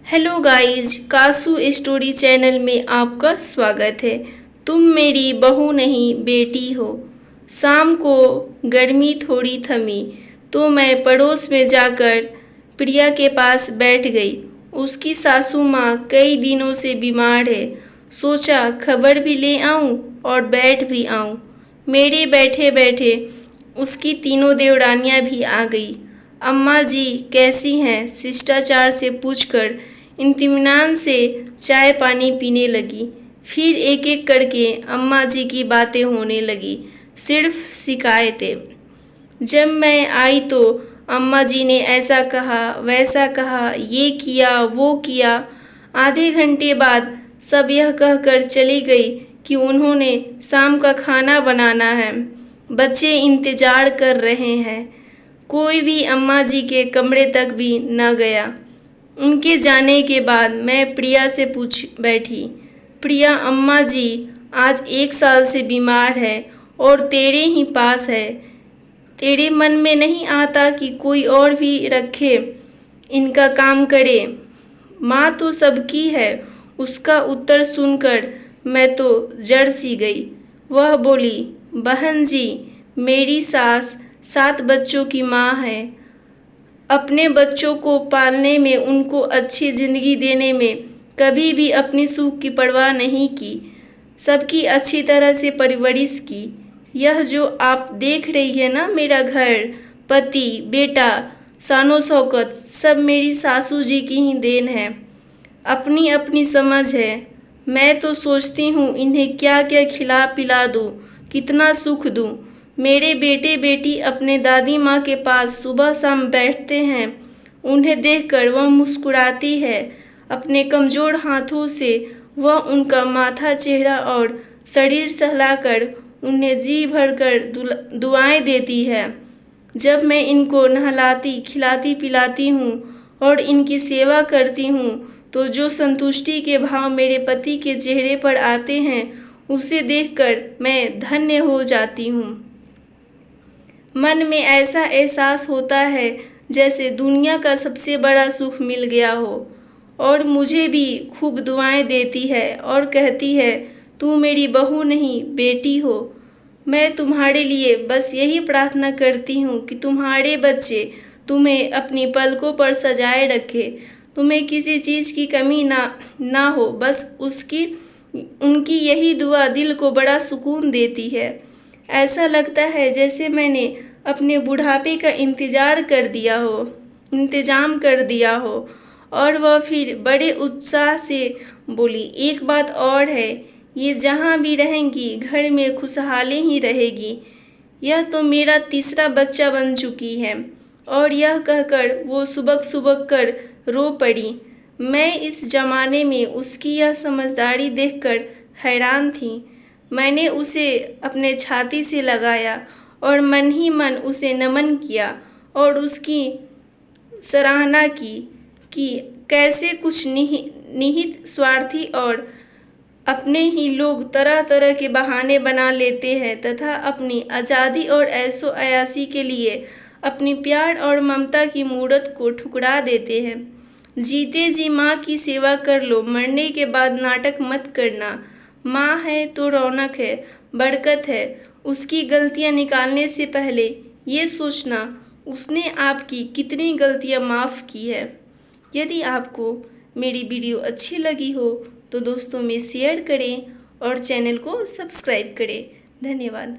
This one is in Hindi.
Hello guys, kasu story channel में आपका स्वागत है। तुम मेरी बहू नहीं बेटी हो। शाम को गर्मी थोड़ी थमी तो मैं पड़ोस में जाकर प्रिया के पास बैठ गई। उसकी सासू माँ कई दिनों से बीमार है। सोचा खबर भी ले आऊँ और बैठ भी आऊँ। मेरे बैठे बैठे उसकी तीनों देवरानियाँ भी आ गई। अम्मा जी कैसी हैं, शिष्टाचार से पूछकर इत्मीनान से चाय पानी पीने लगी। फिर एक एक करके अम्मा जी की बातें होने लगी, सिर्फ शिकायतें। जब मैं आई तो अम्मा जी ने ऐसा कहा वैसा कहा, ये किया वो किया। आधे घंटे बाद सब यह कहकर चली गई कि उन्होंने शाम का खाना बनाना है, बच्चे इंतजार कर रहे हैं। कोई भी अम्मा जी के कमरे तक भी न गया। उनके जाने के बाद मैं प्रिया से पूछ बैठी, प्रिया अम्मा जी आज 1 साल से बीमार है और तेरे ही पास है। तेरे मन में नहीं आता कि कोई और भी रखे, इनका काम करे? माँ तो सबकी है। उसका उत्तर सुनकर मैं तो जड़ सी गई। वह बोली, बहन जी मेरी सास 7 बच्चों की माँ है। अपने बच्चों को पालने में, उनको अच्छी ज़िंदगी देने में कभी भी अपनी सुख की परवाह नहीं की। सबकी अच्छी तरह से परवरिश की। यह जो आप देख रही है ना, मेरा घर, पति, बेटा, शानो शौकत सब मेरी सासू जी की ही देन है। अपनी अपनी समझ है। मैं तो सोचती हूँ इन्हें क्या क्या खिला पिला दूँ, कितना सुख दूँ। मेरे बेटे बेटी अपने दादी माँ के पास सुबह शाम बैठते हैं। उन्हें देखकर वह मुस्कुराती है। अपने कमज़ोर हाथों से वह उनका माथा, चेहरा और शरीर सहलाकर उन्हें जी भरकर दुआएं देती है। जब मैं इनको नहलाती खिलाती पिलाती हूँ और इनकी सेवा करती हूँ तो जो संतुष्टि के भाव मेरे पति के चेहरे पर आते हैं, उसे देखकर मैं धन्य हो जाती हूँ। मन में ऐसा एहसास होता है जैसे दुनिया का सबसे बड़ा सुख मिल गया हो। और मुझे भी खूब दुआएं देती है और कहती है, तू मेरी बहू नहीं बेटी हो। मैं तुम्हारे लिए बस यही प्रार्थना करती हूँ कि तुम्हारे बच्चे तुम्हें अपनी पलकों पर सजाए रखे, तुम्हें किसी चीज़ की कमी ना हो। बस उनकी यही दुआ दिल को बड़ा सुकून देती है। ऐसा लगता है जैसे मैंने अपने बुढ़ापे का इंतज़ाम कर दिया हो। और वह फिर बड़े उत्साह से बोली, एक बात और है, ये जहाँ भी रहेंगी घर में खुशहाली ही रहेगी। यह तो मेरा तीसरा बच्चा बन चुकी है। और यह कहकर वो सुबक कर रो पड़ी। मैं इस ज़माने में उसकी यह समझदारी देखकर हैरान थी। मैंने उसे अपने छाती से लगाया और मन ही मन उसे नमन किया और उसकी सराहना की कि कैसे कुछ निहित स्वार्थी और अपने ही लोग तरह तरह के बहाने बना लेते हैं तथा अपनी आज़ादी और ऐशो अयाशी के लिए अपनी प्यार और ममता की मूरत को ठुकरा देते हैं। जीते जी माँ की सेवा कर लो, मरने के बाद नाटक मत करना। माँ है तो रौनक है, बरकत है। उसकी गलतियाँ निकालने से पहले ये सोचना उसने आपकी कितनी गलतियाँ माफ़ की है। यदि आपको मेरी वीडियो अच्छी लगी हो तो दोस्तों में शेयर करें और चैनल को सब्सक्राइब करें। धन्यवाद।